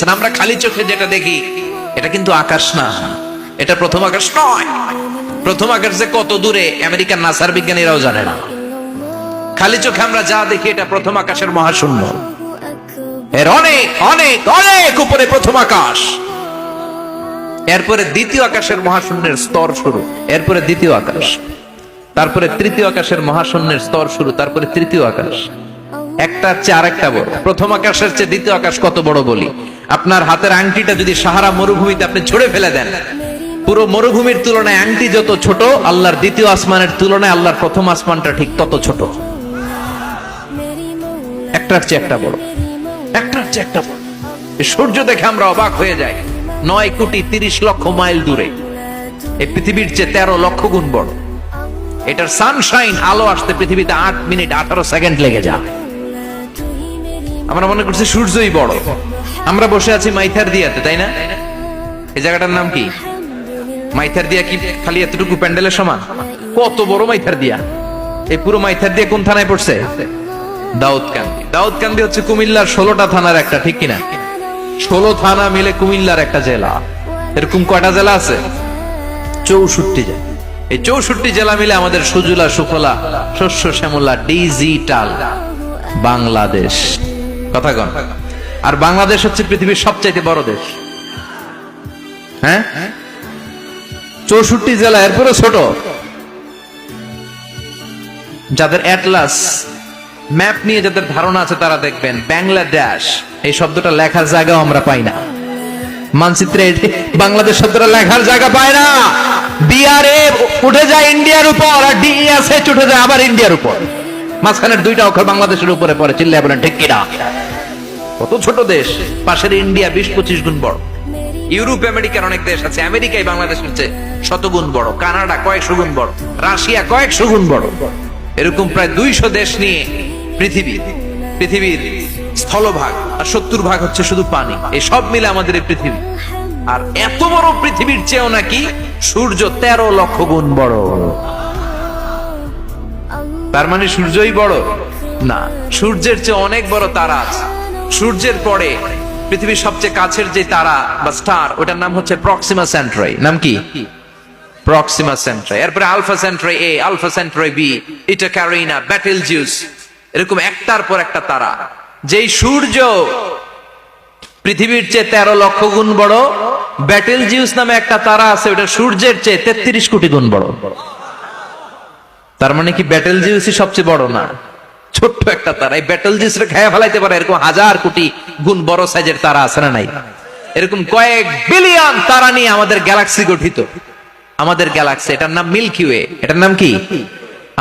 আমরা খালি চোখে যেটা দেখি এটা কিন্তু আকাশ না, এটা প্রথম আকাশ নয়। প্রথম আকাশ যে কত দূরে আমেরিকার নাসার বিজ্ঞানীরাও জানে না। খালি চোখে আমরা যা দেখি এটা প্রথম আকাশের মহাশূন্য, এর অনেক অনেক অনেক উপরে প্রথম আকাশ। এরপরে দ্বিতীয় আকাশের মহাশূন্যের স্তর শুরু, এরপরে দ্বিতীয় আকাশ, তারপরে তৃতীয় আকাশের মহাশূন্যের স্তর শুরু, তারপরে তৃতীয় আকাশ। একটা চেয়ে আরেকটা বড়। প্রথম আকাশের চেয়ে দ্বিতীয় আকাশ কত বড় বলি, আপনার হাতের আংটিটা যদি সাহারা মরুভূমিতে আপনি ছুঁড়ে ফেলে দেন, পুরো মরুভূমির তুলনায় আংটি যত ছোট, আল্লাহর দ্বিতীয় আসমানের তুলনায় আল্লাহর প্রথম আসমানটা ঠিক তত ছোট। একটার চেয়ে একটা বড়, একটার চেয়ে একটা বড়। সূর্য দেখে আমরা অবাক হয়ে যাই, 9,30,00,000 মাইল দূরে। এই পৃথিবীর চেয়ে 13 লক্ষ গুণ বড়। এটার সানশাইন, আলো আসতে পৃথিবীতে 8 মিনিট 18 সেকেন্ড লেগে যায়। আমরা মনে করছি সূর্যই বড়। আমরা বসে আছি মাইথার দিয়াতে, তাই না? এই জায়গাটার নাম কি? মাইথার দিয়া কি খালি এতটুকু প্যান্ডেলের সমান? কত বড় মাইথার দিয়া! এই পুরো মাইথার দিয়া কোন থানায় পড়ছে? দাউদকান্দি। দাউদকান্দি হচ্ছে কুমিল্লার 16টা থানার একটা, ঠিক কিনা? 16 থানা মিলে কুমিল্লার একটা জেলা। এরকম কয়টা জেলা আছে? 64 জেলা। এই 64 জেলা মিলে আমাদের সুজলা সুফলা শস্য শ্যামলা ডিজিটাল বাংলাদেশ। কথা কন। আর বাংলাদেশ হচ্ছে পৃথিবীর সবচাইতে বড় দেশ। হ্যাঁ, 64 জেলা, এরপরে ছোট। যাদের অ্যাটলাস ম্যাপ নিয়ে যাদের ধারণা আছে তারা দেখবেন বাংলাদেশ এই শব্দটা লেখার জায়গাও আমরা পাই না। মানচিত্রে বাংলাদেশ শব্দটা লেখার জায়গা পায় না। বিআরএ উঠে যায় ইন্ডিয়ার উপর, আর ডিএসএইচ উঠে যায় আবার ইন্ডিয়ার উপর। মাঝখানের দুইটা অক্ষর বাংলাদেশের উপরে পড়ে। চিল্লায় বলেন ঠিক কিনা? কত ছোট দেশ। পাশের ইন্ডিয়া 20-25 গুণ বড়। ইউরোপ আমেরিকার অনেক দেশ আছে, আমেরিকায় বাংলাদেশের চেয়ে শতগুণ বড়। কানাডা কয়েকশো গুণ বড়, রাশিয়া কয়েকশো গুণ বড়। এরকম প্রায় 200 দেশ নিয়ে পৃথিবীর স্থলভাগ, আর 70% হচ্ছে শুধু পানি। এই সব মিলে আমাদের এই পৃথিবী। আর এত বড় পৃথিবীর চেয়েও নাকি সূর্য 13 লক্ষ গুণ বড়। তার মানে সূর্যই বড় না, সূর্যের চেয়ে অনেক বড় তারা আছে। সূর্যের পরে পৃথিবীর সবচেয়ে কাছের যে তারা বা স্টার, ওটার নাম হচ্ছে প্রক্সিমা সেন্ট্রাই। নাম কি? প্রক্সিমা সেন্ট্রাই। এরপরে আলফা সেন্ট্রাই এ, আলফা সেন্ট্রাই বি, ইটা ক্যারিনা, বেটেলজিউস, এরকম একটার পর একটা তারা। যেই সূর্য পৃথিবীর চেয়ে 13 লক্ষ গুণ বড়, বেটেলজিউস নামে একটা তারা আছে, ওটা সূর্যের চেয়ে 33 কোটি গুণ বড়। তার মানে কি বেটেলজিউসই সবচেয়ে বড় না? ছোট্ট একটা তারা। এই বেটেলজিউসরে খেয়ে ফেলাইতে পারে এরকম 1000 কোটি গুণ বড় সাইজের তারা আছে না নাই? এরকম কয়েক বিলিয়ন তারা নিয়ে আমাদের গ্যালাক্সি গঠিত। আমাদের গ্যালাক্সি, এটার নাম মিল্কি ওয়ে। এটার নাম কি?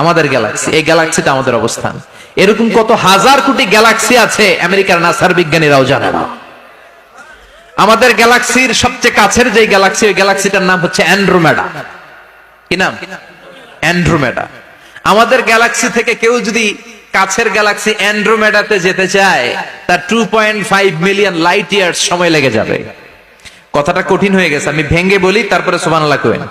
আমাদের গ্যালাক্সি। এই গ্যালাক্সিতে আমাদের অবস্থান। এরকম কত হাজার কোটি গ্যালাক্সি আছে আমেরিকার নাসার বিজ্ঞানীরাও জানে না। আমাদের গ্যালাক্সির সবচেয়ে কাছের যে গ্যালাক্সি, ওই গ্যালাক্সিটার নাম হচ্ছে অ্যান্ড্রোমেডা। কি নাম? অ্যান্ড্রোমেডা। আমাদের গ্যালাক্সি থেকে কেউ যদি কাছের গ্যালাক্সি অ্যান্ড্রোমেডাতে যেতে চায়, তার 2.5 মিলিয়ন লাইট ইয়ার্স সময় লেগে যাবে। কথাটা কঠিন হয়ে গেছে, আমি ভেঙে বলি, তারপরে সুবহানাল্লাহ কইন।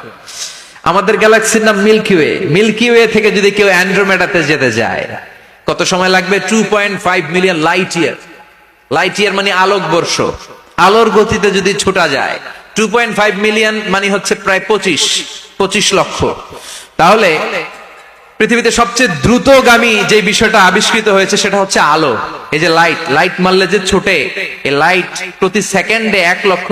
আমাদের গ্যালাক্সির নাম মিল্কি ওয়ে। মিল্কি ওয়ে থেকে যদি কেউ অ্যান্ড্রোমেডাতে যেতে যায়, কত সময় লাগবে? 2.5 million light year. Light year মানে আলোক বর্ষ। আলোর গতিতে যদি ছোটা যায়, 2.5 মিলিয়ন মানে হচ্ছে প্রায় 25 লক্ষ। তাহলে পৃথিবীতে সবচেয়ে দ্রুতগামী যে বিষয়টা আবিষ্কৃত হয়েছে সেটা হচ্ছে আলো। এই যে লাইট মারলে যে ছোটে, এই লাইট প্রতি সেকেন্ডে 1 লক্ষ